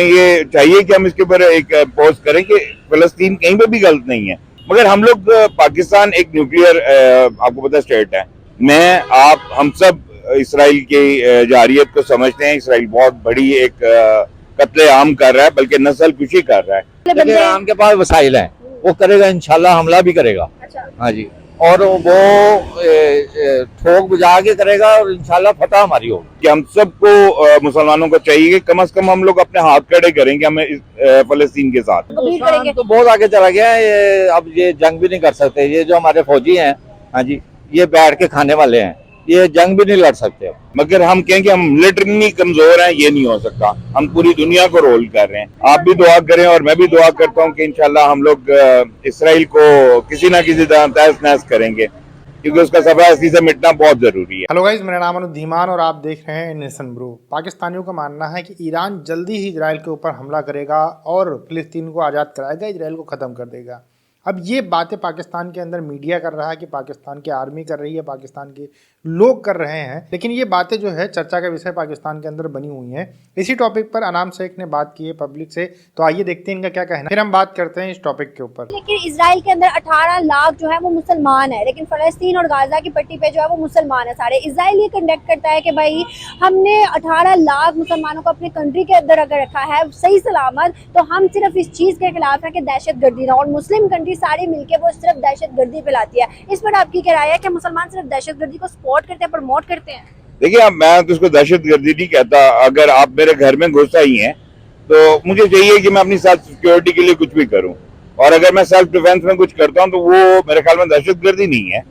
ये चाहिए कि हम इसके ऊपर एक पोस्ट करें कि फलस्तीन कहीं पे भी गलत नहीं है, मगर हम लोग पाकिस्तान एक न्यूक्लियर आपको पता स्टेट है। मैं आप हम सब इसराइल की जारियत को समझते हैं। इसराइल बहुत बड़ी एक कत्ले आम कर रहा है, बल्कि नस्ल कुशी कर रहा है। ईरान के पास वसाइल हैं, वो करेगा, इंशाल्लाह हमला भी करेगा। हाँ जी, और वो ठोक बजा के करेगा और इंशाल्लाह फतह हमारी होगी। कि हम सबको मुसलमानों को चाहिए कि कम से कम हम लोग अपने हाथ खड़े करेंगे हमें फलस्तीन के साथ। तो बहुत आगे चला गया है ये, अब ये जंग भी नहीं कर सकते। ये जो हमारे फौजी हैं, हाँ जी, ये बैठ के खाने वाले हैं, ये जंग भी नहीं लड़ सकते। मगर हम कहेंगे हम मिलिट्री कमजोर हैं, ये नहीं हो सकता। हम पूरी दुनिया को रोल कर रहे हैं। आप भी दुआ करें और मैं भी दुआ करता हूं कि इंशाल्लाह हम लोग इसराइल को किसी ना किसी तरह तहस नहस करेंगे, क्योंकि उसका सफा असली से मिटना बहुत जरूरी है। हेलो गाइस, मेरा नाम अनुधीमान और आप देख रहे हैं नेशन ब्रो। पाकिस्तानियों का मानना है कि ईरान जल्दी ही इजराइल के ऊपर हमला करेगा और फिलिस्तीन को आज़ाद कराएगा, इजराइल को ख़त्म कर देगा। अब ये बातें पाकिस्तान के अंदर मीडिया कर रहा है कि पाकिस्तान की आर्मी कर रही है, पाकिस्तान के लोग कर रहे हैं, लेकिन ये बातें जो है चर्चा का विषय पाकिस्तान के अंदर बनी हुई हैं। इसी टॉपिक पर अनाम शेख ने बात की है पब्लिक से, तो आइए देखते हैं इनका क्या कहना है, फिर हम बात करते हैं इस टॉपिक के ऊपर। लेकिन इजराइल के अंदर 18 लाख जो है वो मुसलमान है, लेकिन फलस्तीन और गाजा की पट्टी पे जो है वो मुसलमान है सारे। इजराइल ये कंडक्ट करता है कि भाई हमने 18 लाख मुसलमानों को अपने कंट्री के अंदर अगर रखा है सही सलामत, तो हम सिर्फ इस चीज़ के खिलाफ है कि दहशतगर्दी ना, और मुस्लिम कंट्री सारी मिलके वो सिर्फ दहशतगर्दी फैलाती है। इस पर आपकी क्या राय है कि मुसलमान सिर्फ दहशतगर्दी को सपोर्ट करते हैं, प्रमोट करते हैं? देखिए, अब मैं तो उसको दहशतगर्दी नहीं कहता। अगर आप मेरे घर में घुस आई हैं तो मुझे चाहिए कि मैं अपनी सेल्फ सिक्योरिटी के लिए कुछ भी करूं, और अगर मैं सेल्फ डिफेंस में कुछ करता हूं तो वो मेरे ख्याल में दहशतगर्दी नहीं है।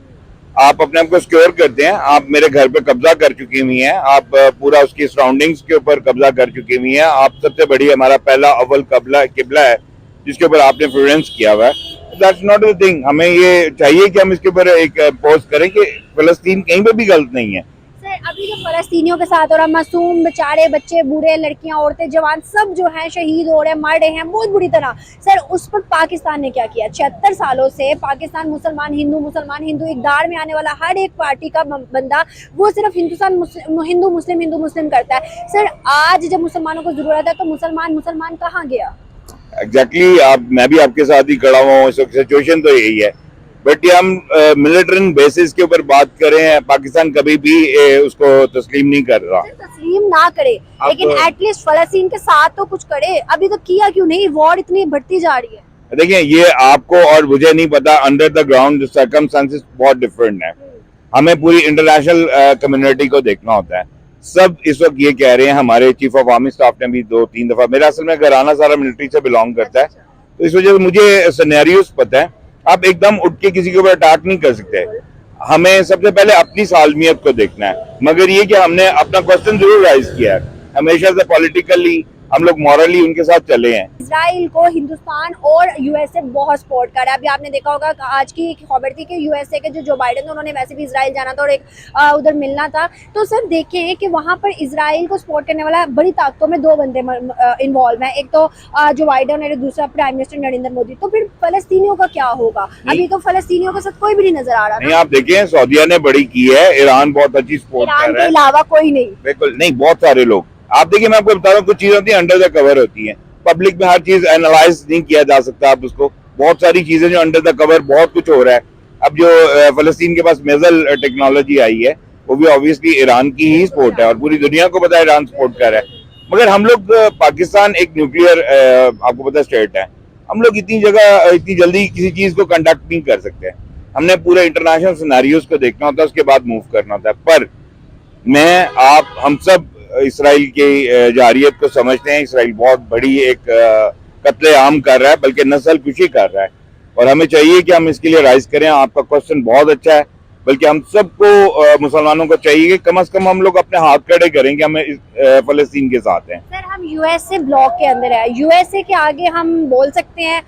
आप अपने आप को सिक्योर करते हैं। आप मेरे घर पे कब्जा कर चुकी हुई हैं, आप पूरा उसकी सराउंडिंग्स के ऊपर कब्जा कर चुकी हुई हैं। आप सबसे बड़ी हमारा पहला अव्वल किबला है जिसके ऊपर आपने फ्लोरेंस किया हुआ है। That's not the thing. हमें ये चाहिए कि हम इसके ऊपर एक पोस्ट करें कि फलस्तीन कहीं पे भी गलत नहीं है। सर, अभी जो फलस्तीनियों के साथ हो रहा, मासूम बेचारे बच्चे, बूढ़े, लड़कियां, औरतें, जवान सब जो हैं शहीद हो रहे हैं, मर रहे हैं बहुत बुरी तरह। सर, उस पर पाकिस्तान ने क्या किया? 76 सालों से पाकिस्तान मुसलमान हिंदू इक़्तिदार में आने वाला हर एक पार्टी का बंदा वो सिर्फ हिंदू मुस्लिम करता है। सर, आज जब मुसलमानों को जरूरत है तो मुसलमान कहाँ गया? एग्जैक्टली मैं भी आपके साथ ही खड़ा हुआ हूँ। सिचुएशन तो यही है, बट ये हम मिलिट्री बेसिस के ऊपर बात करें, पाकिस्तान कभी भी उसको तस्लीम नहीं कर रहा। तस्लीम ना करे, लेकिन एटलीस्ट फलस्तीन के साथ तो कुछ करे। अभी तो किया क्यों नहीं? वॉर इतनी बढ़ती जा रही है। देखिए, ये आपको और मुझे नहीं पता, अंडर द ग्राउंड सर्कमस्टेंसेस बहुत डिफरेंट है। हमें पूरी इंटरनेशनल कम्युनिटी को देखना होता है। सब इस वक्त ये कह रहे हैं, हमारे चीफ ऑफ आर्मी स्टाफ ने भी 2-3 दफा, मेरा असल में घराना सारा मिलिट्री से बिलोंग करता है, तो इस वजह से मुझे सिनेरियोस पता है। आप एकदम उठ के किसी के ऊपर अटैक नहीं कर सकते। हमें सबसे पहले अपनी सालमियत को देखना है, मगर ये कि हमने अपना क्वेश्चन जरूर राइज किया है। हमेशा से पॉलिटिकली हम लोग मॉरली उनके साथ चले हैं। इजराइल को हिंदुस्तान और यूएसए बहुत सपोर्ट कर रहा है। अभी आपने देखा होगा आज की खबर थी कि यूएसए के जो बाइडेन थे, उन्होंने वैसे भी इजराइल जाना था और एक उधर मिलना था। तो सर देखें कि वहां पर इजराइल को सपोर्ट करने वाला बड़ी ताकतों में 2 बंदे इन्वॉल्व हैं, एक तो जो बाइडेन और दूसरा प्राइम मिनिस्टर नरेंद्र मोदी। तो फिर फलस्तीनियों का क्या होगा? अभी तो फलस्तीनियों के साथ कोई भी नहीं नजर आ रहा। नहीं, आप देखें, सऊदीया ने बड़ी की है, ईरान बहुत अच्छी सपोर्ट कर रहा है, ईरान के अलावा कोई नहीं। बिल्कुल नहीं, बहुत सारे लोग। आप देखिए, मैं आपको बता रहा हूँ, कुछ चीजें होती है अंडर द कवर होती है। पब्लिक में हर चीज एनालाइज नहीं किया जा सकता। आप उसको बहुत सारी चीजें जो अंडर द कवर बहुत कुछ हो रहा है। अब जो फलस्तीन के पास मेजल टेक्नोलॉजी आई है, वो भी ऑब्वियसली ईरान की ही सपोर्ट है, और पूरी दुनिया को पता है ईरान सपोर्ट कर रहा है। मगर हम लोग पाकिस्तान एक न्यूक्लियर आपको पता स्टेट है। हम लोग इतनी जल्दी किसी चीज को कंडक्ट नहीं कर सकते। हमने पूरे इंटरनेशनल सिनेरियोज को देखना होता है, उसके बाद मूव करना होता है। पर हम सब इसराइल की जारियत को समझते हैं। इसराइल बहुत बड़ी एक कत्ले आम कर रहा है, बल्कि नस्ल कुशी कर रहा है, और हमें चाहिए कि हम इसके लिए राइज करें। आपका क्वेश्चन बहुत अच्छा है, बल्कि हम सबको मुसलमानों को चाहिए कि कम से कम हम लोग अपने हाथ खड़े करें कि हमें फलस्तीन के साथ हैं। सर, हम यूएसए ब्लॉक के अंदर है, यूएसए के आगे हम बोल सकते हैं,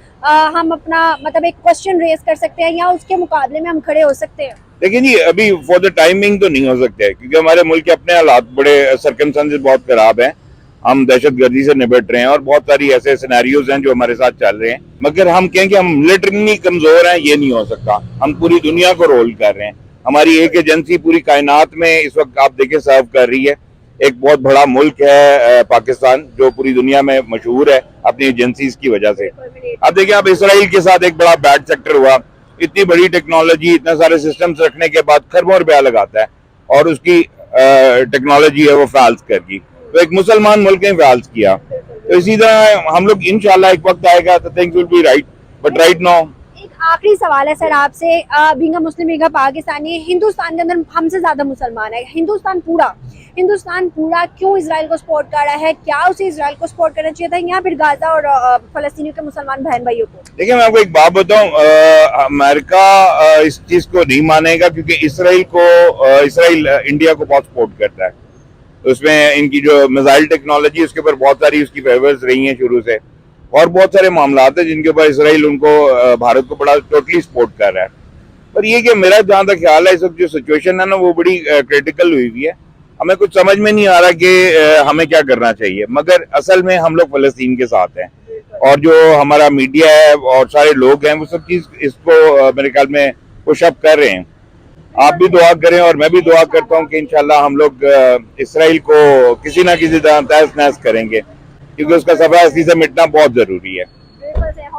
हम अपना मतलब एक क्वेश्चन रेज कर सकते हैं, या उसके मुकाबले में हम खड़े हो सकते हैं? देखिए जी, अभी फॉर द टाइमिंग तो नहीं हो सकते, क्योंकि हमारे मुल्क के अपने हालात बड़े सर्कमस्टेंसेस बहुत खराब हैं। हम दहशतगर्दी से निपट रहे हैं, और बहुत सारी ऐसे सिनेरियोज हैं जो हमारे साथ चल रहे हैं। मगर हम कहें कि हम मिलिट्री कमजोर हैं, ये नहीं हो सकता। हम पूरी दुनिया को रोल कर रहे हैं। हमारी एक एजेंसी पूरी कायनात में इस वक्त आप देखें सर्व कर रही है। एक बहुत बड़ा मुल्क है पाकिस्तान, जो पूरी दुनिया में मशहूर है अपनी एजेंसीज की वजह से। अब देखिए, अब इसराइल के साथ एक बड़ा बैड सेक्टर हुआ। इतनी बड़ी टेक्नोलॉजी, इतने सारे सिस्टम्स रखने के बाद खरबों रुपया लगाता है और उसकी टेक्नोलॉजी है वो फैल्स कर दी, तो एक मुसलमान मुल्क ने फैल्स किया। तो इसी तरह हम लोग इंशाल्लाह एक वक्त आएगा तो things will be right, but right now. एक आखिरी सवाल है सर आपसे, being a Muslim, being a Pakistani, Hindustan के अंदर हमसे ज्यादा मुसलमान है, हिंदुस्तान पूरा क्यों इजराइल को सपोर्ट कर रहा है? क्या उसे इजराइल को सपोर्ट करना चाहिए था या फिर गाजा और फलस्तीनियों के मुसलमान बहन भाइयों को? देखिए, मैं आपको एक बात बताऊं, अमेरिका इस चीज को नहीं मानेगा, क्योंकि इसराइल इंडिया को बहुत सपोर्ट करता है। उसमें इनकी जो मिसाइल टेक्नोलॉजी, उसके ऊपर बहुत सारी उसकी फेवर्स रही हैं शुरू से, और बहुत सारे मामला हैं जिनके ऊपर इसराइल उनको भारत को बड़ा टोटली सपोर्ट कर रहा है। पर ये कि मेरा जहां तक ख्याल है, इस वक्त जो सिचुएशन है ना, वो बड़ी क्रिटिकल हुई हुई है। हमें कुछ समझ में नहीं आ रहा कि हमें क्या करना चाहिए, मगर असल में हम लोग फलस्तीन के साथ हैं, और जो हमारा मीडिया है और सारे लोग हैं वो सब चीज इसको मेरे ख्याल में पुशअप कर रहे हैं। आप भी दुआ करें और मैं भी दुआ करता हूं कि इंशाल्लाह हम लोग इसराइल को किसी ना किसी तरह तहस नहस करेंगे, क्योंकि उसका सफा अस्ली से मिटना बहुत जरूरी है।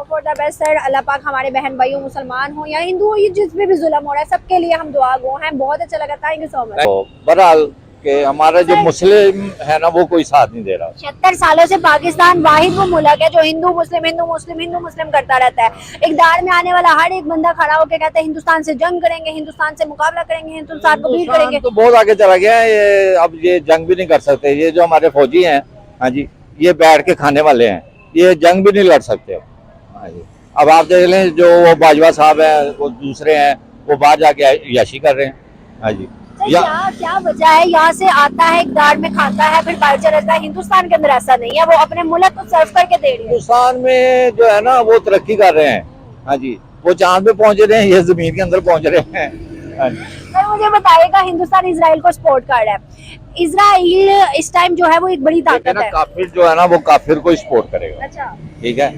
फॉर द बेस्ट सर, अल्लाह पाक हमारे बहन भाइयों, मुसलमान हो या हिंदू हो, ये जिस भी जुल्म हो रहा है सबके लिए हम दुआ गो हैं। बहुत अच्छा लगा, थैंक यू सो मच। बहरहाल कि हमारा जो मुस्लिम है ना, वो कोई साथ नहीं दे रहा। 76 सालों से पाकिस्तान वाहिद वो मुल्क है जो हिंदू मुस्लिम करता रहता है। इकदार में आने वाला हर एक बंदा खड़ा होकर कहता है हिंदुस्तान से जंग करेंगे, हिंदुस्तान से मुकाबला करेंगे, हिंदुस्तान को बीट करेंगे। तो बहुत आगे चला गया है ये, अब ये जंग भी नहीं कर सकते। ये जो हमारे फौजी हैं, हाँ जी, ये बैठ के खाने वाले हैं, ये जंग भी नहीं लड़ सकते। हाँ जी, अब आप देख लें, जो वो बाजवा साहब हैं, वो दूसरे हैं, वो बाहर जाके याशी कर रहे हैं। हाँ जी, क्या वजह है? यहाँ से आता है, इकदार में खाता है, फिर बाहर चला है। हिंदुस्तान के अंदर ऐसा नहीं है, वो अपने मुल्क को सर्व करके दे रहे हैं। हिंदुस्तान में जो है ना, वो तरक्की कर रहे हैं। हाँ जी, वो चांद पे पहुंच रहे हैं, ये जमीन के अंदर पहुंच रहे हैं। हाँ जी, सर मुझे बताइएगा, हिंदुस्तान इजराइल को सपोर्ट कर रहा है, इजराइल इस टाइम जो है वो एक बड़ी ताकत है। काफिर जो है ना, वो काफिर को सपोर्ट करेगा। अच्छा, ठीक है,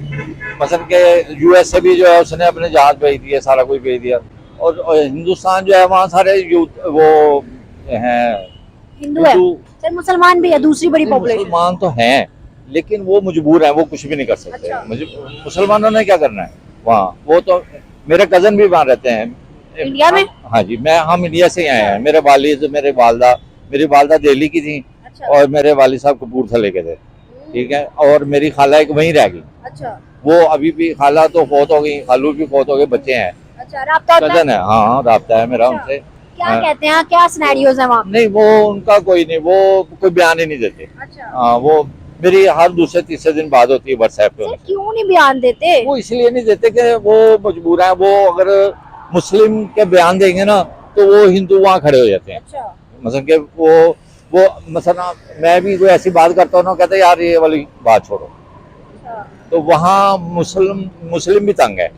मतलब के यूएस से भी जो है उसने अपने जहाज भेज दिए, सारा कुछ भेज दिया, और हिंदुस्तान जो है वहाँ सारे वो हैं हिंदू है सर, मुसलमान भी है, दूसरी बड़ी पॉपुलेशन। मुसलमान तो हैं, लेकिन वो मजबूर हैं, वो कुछ भी नहीं कर सकते। अच्छा। मुसलमानों ने क्या करना है वहाँ? वो तो मेरे कजन भी वहाँ रहते हैं इंडिया में। हाँ जी, हम इंडिया से ही आए हैं। मेरे वालिद, मेरी वालदा दिल्ली की थी। अच्छा। और मेरे वालिद साहब कपूरथले के थे। ठीक है, और मेरी खाला एक वहीं रह गई। अच्छा, वो अभी भी, खाला तो फौत हो गई, खालू भी फौत हो गए, बच्चे हैं। अच्छा, राब्ता होता है? कजन है, हाँ, राब्ता है मेरा उनसे। क्या कहते हैं, क्या सिनेरियोज है वहाँ? नहीं, वो उनका कोई नहीं, वो कोई बयान ही नहीं देते। अच्छा, हाँ, वो मेरी हर दूसरे तीसरे दिन बात होती है व्हाट्सएप पे। क्यों नहीं बयान देते? वो इसलिए नहीं देते कि वो मजबूर है। वो अगर मुस्लिम के बयान देंगे ना, तो वो हिंदू वहाँ खड़े हो जाते हैं। अच्छा, मतलब कि वो मसला, मैं भी कोई ऐसी बात करता हूँ ना, कहते यार ये वाली बात छोड़ो। तो वहाँ मुस्लिम भी तंग है।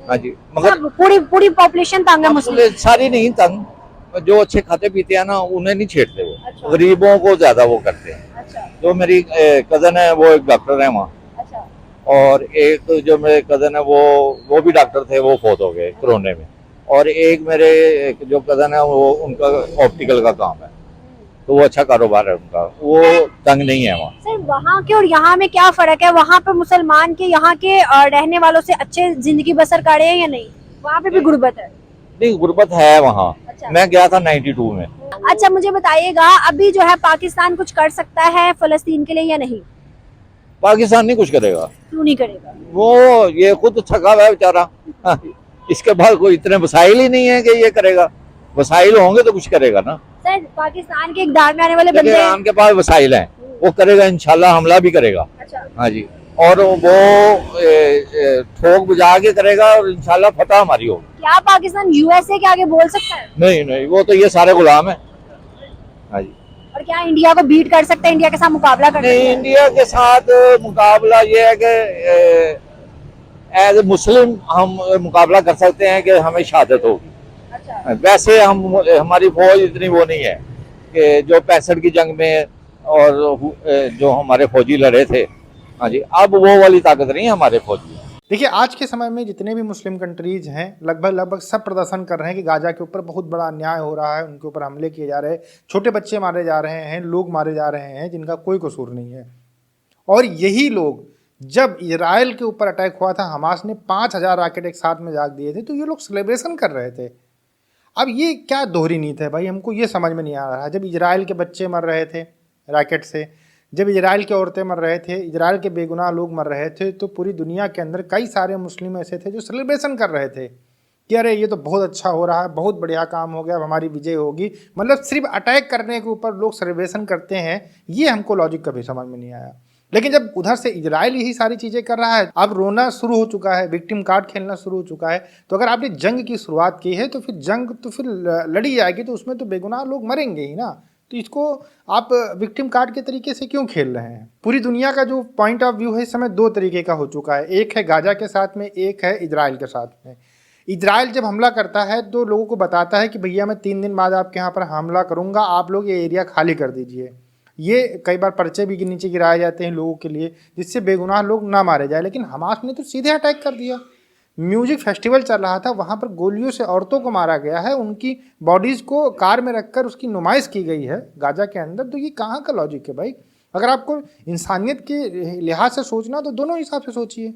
हाँ जी, मगर पूरी पॉपुलेशन तंग है, मुस्लिम सारी नहीं तंग, जो अच्छे खाते पीते हैं ना, उन्हें नहीं छेड़ते वो। अच्छा। गरीबों को ज्यादा वो करते हैं। अच्छा, जो मेरी कजन है, वो एक डॉक्टर है वहाँ। अच्छा, और एक जो मेरे कजन है, वो भी डॉक्टर थे, वो फौत हो गए कोरोना में। और एक मेरे जो कजन है, वो उनका ऑप्टिकल का काम है, तो वो अच्छा कारोबार है उनका, वो तंग नहीं है वहाँ। सर वहाँ के और यहाँ में क्या फर्क है? वहाँ पे मुसलमान के यहाँ के रहने वालों से अच्छे जिंदगी बसर कर रहे हैं या नहीं? वहाँ पे भी गुर्बत है? नहीं, गुर्बत है वहाँ। अच्छा। मैं गया था 92 में। अच्छा, मुझे बताइएगा, अभी जो है पाकिस्तान कुछ कर सकता है फलस्तीन के लिए या नहीं? पाकिस्तान नहीं कुछ करेगा। क्यों नहीं करेगा? वो ये खुद थका हुआ है बेचारा। इसके बाद कोई इतने वसाइल ही नहीं है कि ये करेगा। वसाइल होंगे तो कुछ करेगा ना। सर पाकिस्तान के इकदार में आने वाले बंदे, उनके पास वसाइल हैं, वो करेगा, इंशाल्लाह हमला भी करेगा। अच्छा, हाँ जी, और वो ठोक बजा के करेगा, और इंशाल्लाह फतह हमारी होगी। क्या पाकिस्तान यूएसए के आगे बोल सकता है? नहीं, वो तो ये सारे गुलाम है। हाँ जी, और क्या इंडिया को बीट कर सकता है, इंडिया के साथ मुकाबला कर सकता नहीं, है? इंडिया के साथ मुकाबला ये है कि एज ए मुस्लिम हम मुकाबला कर सकते हैं कि हमें शहादत होगी। अच्छा, वैसे हमारी फौज इतनी वो नहीं है कि जो 65 की जंग में और जो हमारे फौजी लड़े थे। हाँ जी, अब वो वाली ताकत नहीं है हमारे फौजी। देखिए, आज के समय में जितने भी मुस्लिम कंट्रीज हैं लगभग सब प्रदर्शन कर रहे हैं कि गाजा के ऊपर बहुत बड़ा अन्याय हो रहा है, उनके ऊपर हमले किए जा रहे हैं, छोटे बच्चे मारे जा रहे हैं, लोग मारे जा रहे हैं जिनका कोई कसूर नहीं है। और यही लोग जब इजराइल के ऊपर अटैक हुआ था, हमास ने 5000 रॉकेट एक साथ में दाग दिए थे, तो ये लोग सेलिब्रेशन कर रहे थे। अब ये क्या दोहरी नीति है भाई, हमको ये समझ में नहीं आ रहा। जब इजराइल के बच्चे मर रहे थे रॉकेट से, जब इजराइल की औरतें मर रहे थे, इजराइल के बेगुनाह लोग मर रहे थे, तो पूरी दुनिया के अंदर कई सारे मुस्लिम ऐसे थे जो सेलिब्रेशन कर रहे थे कि अरे ये तो बहुत अच्छा हो रहा है, बहुत बढ़िया काम हो गया, अब हमारी विजय होगी। मतलब सिर्फ अटैक करने के ऊपर लोग सेलिब्रेशन करते हैं, ये हमको लॉजिक कभी समझ में नहीं आया। लेकिन जब उधर से इजराइल यही सारी चीज़ें कर रहा है, अब रोना शुरू हो चुका है, विक्टिम कार्ड खेलना शुरू हो चुका है, तो अगर आपने जंग की शुरुआत की है तो फिर जंग तो फिर लड़ी जाएगी, तो उसमें तो बेगुनाह लोग मरेंगे ही ना। तो इसको आप विक्टिम कार्ड के तरीके से क्यों खेल रहे हैं? पूरी दुनिया का जो पॉइंट ऑफ व्यू है इस समय दो तरीके का हो चुका है, एक है गाजा के साथ में, एक है इजराइल के साथ में। इजराइल जब हमला करता है तो लोगों को बताता है कि भैया मैं 3 दिन बाद आपके यहाँ पर हमला करूँगा, आप लोग ये एरिया खाली कर दीजिए। ये कई बार पर्चे भी नीचे गिराए जाते हैं लोगों के लिए, जिससे बेगुनाह लोग ना मारे जाए। लेकिन हमास ने तो सीधे अटैक कर दिया। म्यूजिक फेस्टिवल चल रहा था, वहाँ पर गोलियों से औरतों को मारा गया है, उनकी बॉडीज़ को कार में रखकर उसकी नुमाइश की गई है गाजा के अंदर। तो ये कहाँ का लॉजिक है भाई? अगर आपको इंसानियत के लिहाज से सोचना तो दोनों हिसाब से सोचिए,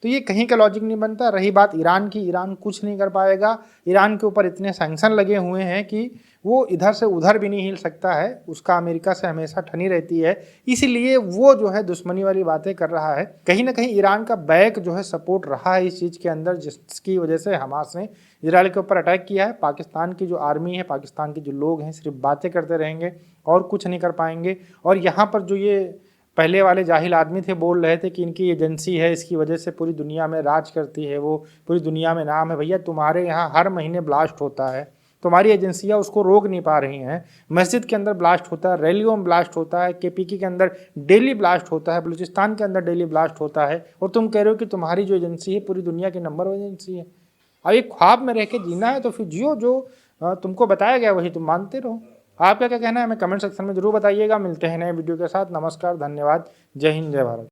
तो ये कहीं का लॉजिक नहीं बनता। रही बात ईरान की, ईरान कुछ नहीं कर पाएगा। ईरान के ऊपर इतने सैंक्शन लगे हुए हैं कि वो इधर से उधर भी नहीं हिल सकता है, उसका अमेरिका से हमेशा ठनी रहती है, इसीलिए वो जो है दुश्मनी वाली बातें कर रहा है। कहीं ना कहीं ईरान का बैक जो है सपोर्ट रहा है इस चीज़ के अंदर, जिसकी वजह से हमास ने इजराइल के ऊपर अटैक किया है। पाकिस्तान की जो आर्मी है, पाकिस्तान के जो लोग हैं, सिर्फ बातें करते रहेंगे और कुछ नहीं कर पाएंगे। और यहाँ पर जो ये पहले वाले जाहिल आदमी थे बोल रहे थे कि इनकी एजेंसी है, इसकी वजह से पूरी दुनिया में राज करती है, वो पूरी दुनिया में नाम है। भैया तुम्हारे यहाँ हर महीने ब्लास्ट होता है, तुम्हारी एजेंसियाँ उसको रोक नहीं पा रही हैं। मस्जिद के अंदर ब्लास्ट होता है, रैलियों में ब्लास्ट होता है, केपीके के अंदर डेली ब्लास्ट होता है, बलूचिस्तान के अंदर डेली ब्लास्ट होता है, और तुम कह रहे हो कि तुम्हारी जो एजेंसी है पूरी दुनिया की नंबर 1 एजेंसी है। अब एक ख्वाब में रह के जीना है तो फिर जियो, जो तुमको बताया गया वही तुम मानते रहो। आपका क्या कहना है हमें कमेंट सेक्शन में जरूर बताइएगा। मिलते हैं नए वीडियो के साथ। नमस्कार, धन्यवाद, जय हिंद, जय भारत।